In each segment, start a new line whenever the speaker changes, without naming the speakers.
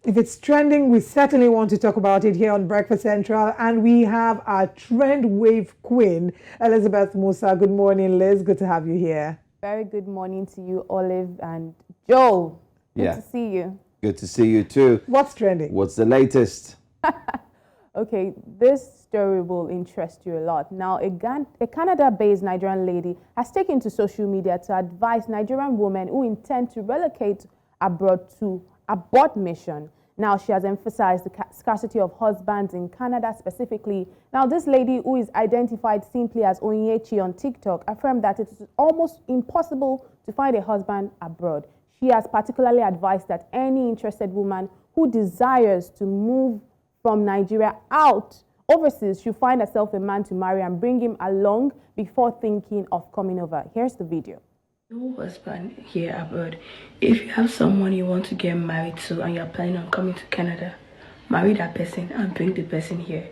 If it's trending, we certainly want to talk about it here on Breakfast Central. And we have our trend wave queen, Elizabeth Musa. Good morning, Liz. Good to have you here.
Very good morning to you, Olive and Joe. Good
Yeah,
to see you.
good to see you too.
What's trending?
What's the latest?
Okay, this story will interest you a lot. Now, a Canada-based Nigerian lady has taken to social media to advise Nigerian women who intend to relocate abroad to abort mission. Now, she has emphasized the scarcity of husbands in Canada specifically. Now, this lady, who is identified simply as Onyechi on TikTok, affirmed that it is almost impossible to find a husband abroad. She has particularly advised that any interested woman who desires to move from Nigeria out overseas should find herself a man to marry and bring him along before thinking of coming over. Here's the video.
No husband here abroad. If you have someone you want to get married to and you're planning on coming to Canada, marry that person and bring the person here.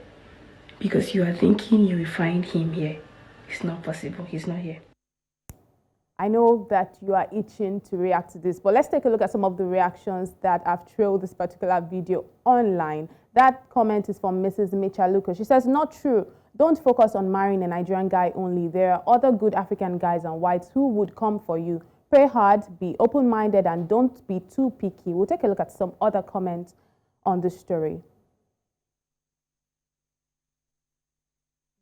Because you are thinking you will find him here. It's not possible. He's not here.
I know that you are itching to react to this, but let's take a look at some of the reactions that have trailed this particular video online. That comment is from Mrs. Michaluko. She says, not true. Don't focus on marrying a Nigerian guy only. There are other good African guys and whites who would come for you. Pray hard, be open-minded, and don't be too picky. We'll take a look at some other comments on this story.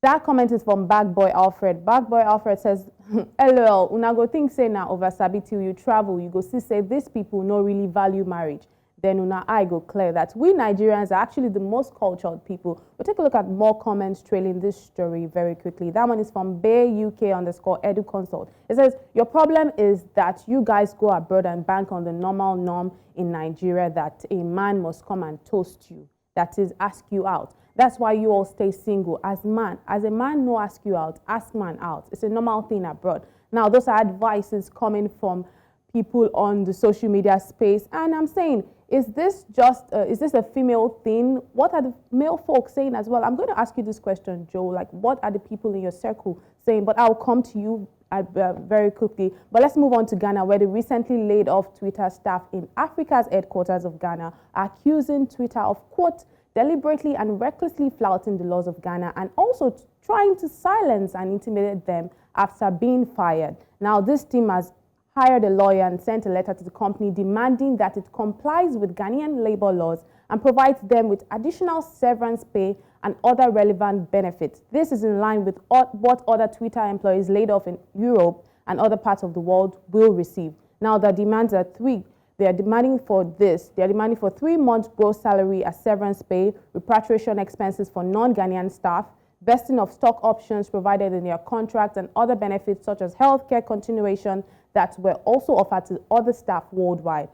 That comment is from Bag Boy Alfred. Bag Boy Alfred says, LOL, una go think say na over sabi till you travel, you go see say these people no really value marriage. Then una eye go clear that we Nigerians are actually the most cultured people. We'll take a look at more comments trailing this story very quickly. That one is from Bay UK _ Edu Consult. It says, your problem is that you guys go abroad and bank on the normal norm in Nigeria that a man must come and toast you. That is, ask you out. That's why you all stay single. As a man, no ask you out, ask man out. It's a normal thing abroad. Now, those are advices coming from people on the social media space. And I'm saying, is this a female thing? What are the male folks saying as well? I'm going to ask you this question, Joe. Like, what are the people in your circle saying? But I'll come to you very quickly. But let's move on to Ghana, where the recently laid off Twitter staff in Africa's headquarters of Ghana are accusing Twitter of, quote, deliberately and recklessly flouting the laws of Ghana and also trying to silence and intimidate them after being fired. Now, this team has hired a lawyer and sent a letter to the company demanding that it complies with Ghanaian labor laws and provides them with additional severance pay and other relevant benefits. This is in line with what other Twitter employees laid off in Europe and other parts of the world will receive. Now, the demands are three. They are demanding for this. They are demanding for 3 months gross salary as severance pay, repatriation expenses for non-Ghanaian staff, vesting of stock options provided in their contract, and other benefits such as healthcare continuation that were also offered to other staff worldwide.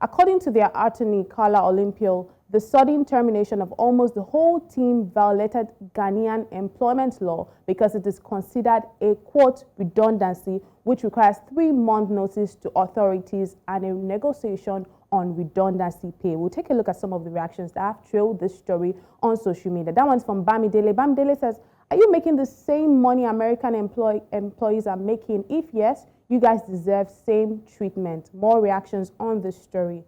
According to their attorney, Carla Olympio, the sudden termination of almost the whole team violated Ghanaian employment law because it is considered a, quote, redundancy, which requires 3-month notice to authorities and a negotiation on redundancy pay. We'll take a look at some of the reactions that have trailed this story on social media. That one's from Bamidele. Bamidele says, are you making the same money American employees are making? If yes, you guys deserve same treatment. More reactions on this story.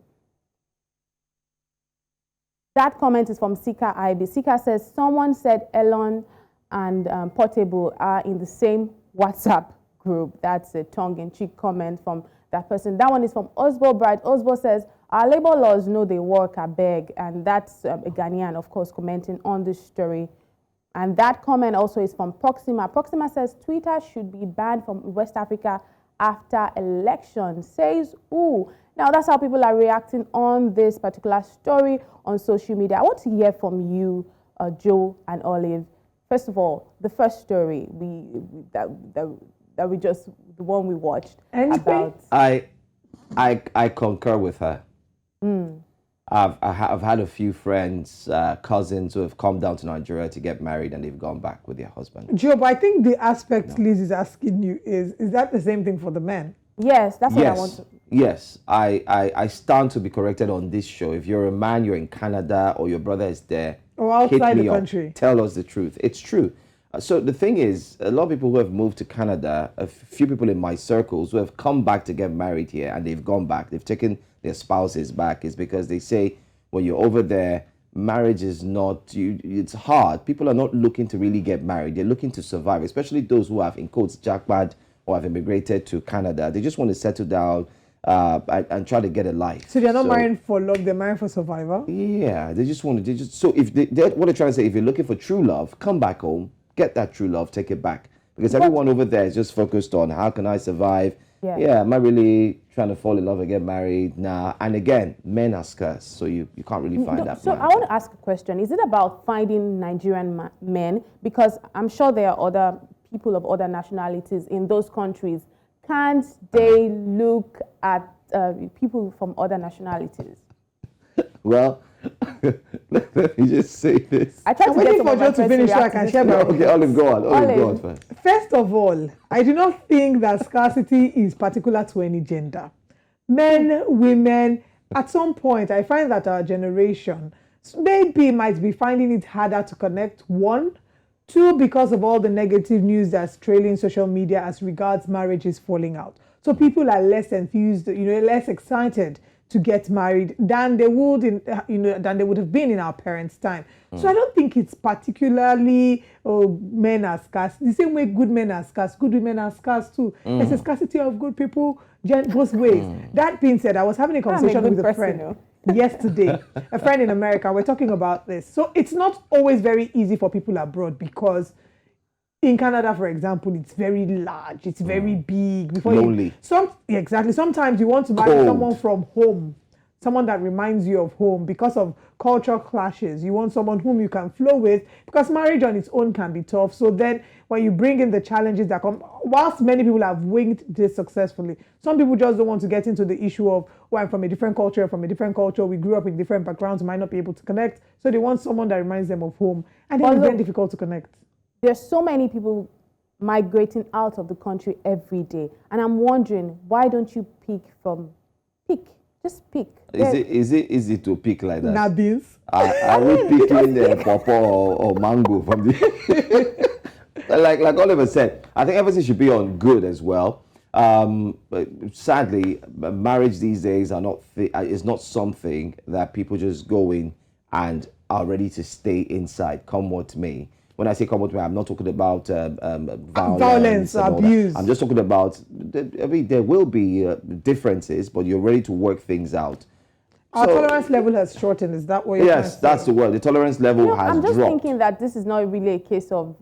That comment is from Sika IB. Sika says, someone said Elon and Portable are in the same WhatsApp group. That's a tongue-in-cheek comment from that person. That one is from Osbo Bright. Osbo says, our labor laws know they work, I beg. And that's a Ghanaian, of course, commenting on this story. And that comment also is from Proxima. Proxima says, Twitter should be banned from West Africa after election. Says, ooh. Now, that's how people are reacting on this particular story on social media. I want to hear from you, Joe and Olive. First of all, the first story the one we watched.
Anything?
I concur with her. I've had a few friends, cousins who have come down to Nigeria to get married and they've gone back with their husband.
Joe, but I think the aspect Liz is asking you is that the same thing for the men?
Yes, that's what I want to.
Yes, I stand to be corrected on this show. If you're a man, you're in Canada, or your brother is there,
or outside
hit me
the
up,
country,
tell us the truth. It's true. So the thing is, a lot of people who have moved to Canada, a few people in my circles who have come back to get married here, and they've gone back. They've taken their spouses back is because they say when you're over there, marriage is not you. It's hard. People are not looking to really get married. They're looking to survive, especially those who have, in quotes, jackpot or have immigrated to Canada. They just want to settle down and try to get a life.
So they're not marrying for love, they're marrying for survival?
Yeah, they just want to, so if what they're trying to say, if you're looking for true love, come back home, get that true love, take it back. Because everyone over there is just focused on how can I survive? Yeah, am I really trying to fall in love and get married? Nah. And again, men are scarce, so you can't really find that.
So I want to ask a question. Is it about finding Nigerian men? Because I'm sure there are other people of other nationalities in those countries. Can't they look at people from other nationalities?
Well, let me just say this.
I tried to get some of my
to finish so I can share my
Okay, Olive, go on. Olive, go on first.
First of all, I do not think that scarcity is particular to any gender. Men, women, at some point, I find that our generation maybe might be finding it harder to connect. One, two, because of all the negative news that's trailing social media as regards marriages falling out. So people are less enthused, less excited to get married than they would than they would have been in our parents' time. So I don't think it's particularly men are scarce. The same way good men are scarce, good women are scarce too. There's a scarcity of good people both ways. That being said, I was having a conversation with a friend yesterday, a friend in America. We're talking about this. So it's not always very easy for people abroad because in Canada, for example, it's very large, it's very big.
Lonely.
Exactly. Sometimes you want to marry someone from home, someone that reminds you of home because of cultural clashes. You want someone whom you can flow with because marriage on its own can be tough. So then when you bring in the challenges that come, whilst many people have winged this successfully, some people just don't want to get into the issue of, I'm from a different culture, we grew up in different backgrounds, might not be able to connect. So they want someone that reminds them of home. And then it's very difficult to connect.
There's so many people migrating out of the country every day. And I'm wondering, why don't you just pick?
Is it easy to pick like that?
Nabis.
I will pick in the pawpaw or mango from the... like Oliver said, I think everything should be on good as well. But sadly, marriage these days is not something that people just go in and are ready to stay inside, come what may. When I say come what may, I'm not talking about violence, abuse. I'm just talking about, there will be differences, but you're ready to work things out.
Our tolerance level has shortened. Is that what you're saying?
Yes, that's the word. The tolerance level has dropped.
I'm just thinking that this is not really a case of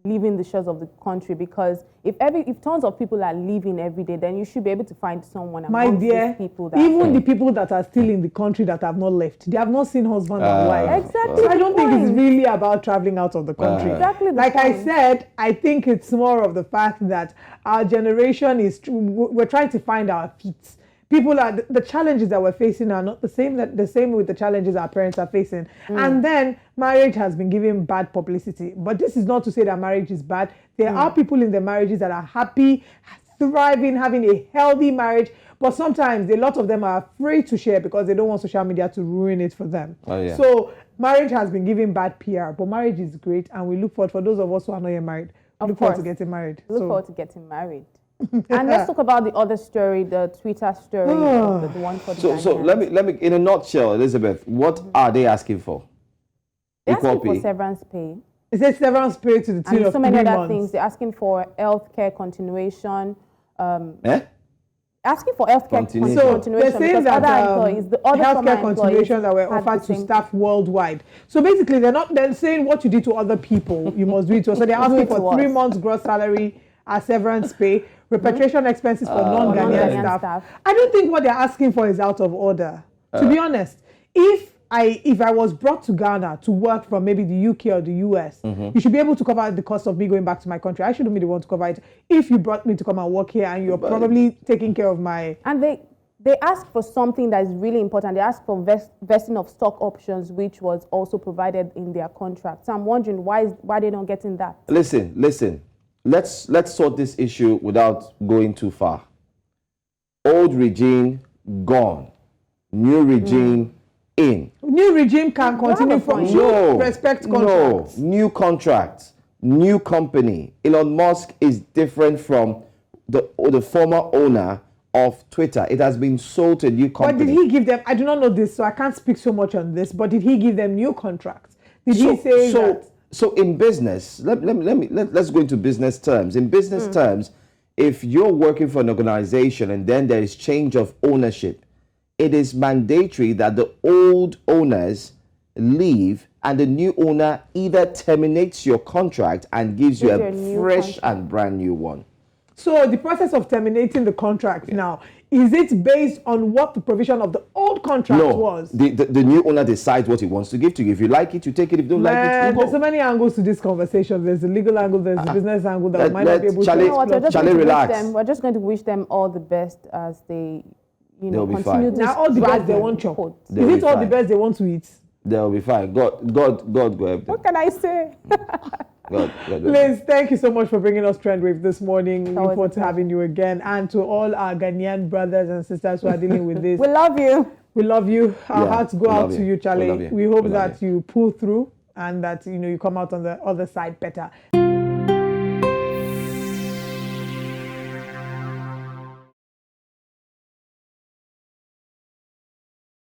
leaving the shores of the country, because if tons of people are leaving every day, then you should be able to find someone among these people.
Even the people that are still in the country that have not left, they have not seen husband and wife.
Exactly.
So I don't think it's really about traveling out of the country.
Exactly.
Like I said, I think it's more of the fact that our generation we're trying to find our feet. The challenges that we're facing are not the same with the challenges our parents are facing. And then marriage has been given bad publicity. But this is not to say that marriage is bad. There are people in their marriages that are happy, thriving, having a healthy marriage. But sometimes a lot of them are afraid to share because they don't want social media to ruin it for them. So marriage has been given bad PR. But marriage is great. And we look forward, for those of us who are not yet married, look forward to getting married.
Look forward to getting married. And let's talk about the other story, the Twitter story, the one for the
So let me, in a nutshell, Elizabeth, what are they asking for?
They're asking for severance pay.
It says severance pay to the tune of 3 months.
And so many other things. They're asking for healthcare continuation. Asking for healthcare continuation.
So they're saying that healthcare
continuation
that were offered to staff worldwide. So basically, they're saying what you did to other people, you must do it to us. So they're asking for 3 months gross salary as severance pay, repatriation expenses for non-Ghanaian staff. I don't think what they're asking for is out of order. To be honest, if I was brought to Ghana to work from maybe the UK or the US, you should be able to cover the cost of me going back to my country. I shouldn't be the one to cover it. If you brought me to come and work here and you're probably taking care of my...
And they ask for something that is really important. They ask for vesting of stock options, which was also provided in their contract. So I'm wondering why they're not getting that.
Listen. Let's sort this issue without going too far. Old regime gone. New regime in.
New regime can continue from respect contracts.
No, new contracts, new company. Elon Musk is different from the former owner of Twitter. It has been sold to a new
But
company.
did he give them, I do not know this, so I can't speak so much on this, but did he give them new contracts? Did he say that?
So in business, let's go into business terms. In business terms, if you're working for an organization and then there is change of ownership, it is mandatory that the old owners leave and the new owner either terminates your contract and gives you a fresh and brand new one.
So the process of terminating the contract now, is it based on what the provision of the old contract was?
The new owner decides what he wants to give to you. If you like it, you take it. If you don't like it, you go.
There's so many angles to this conversation. There's the legal angle, there's the business angle that we might not be able to.
You know what,
relax.
We're just going to wish them all the best as they,
They'll be
continue
fine.
this.
Now all the best they want chop. Is it all the best they want to eat?
They'll be fine. God go help them.
What can I say?
God.
Liz, thank you so much for bringing us Trend Wave this morning. We look
was
forward to having you again. And to all our Ghanaian brothers and sisters who are dealing with this,
We love you.
we love you. Our hearts go out to you, Charlie.
We love you.
We hope
We love
that you pull through and that you come out on the other side better.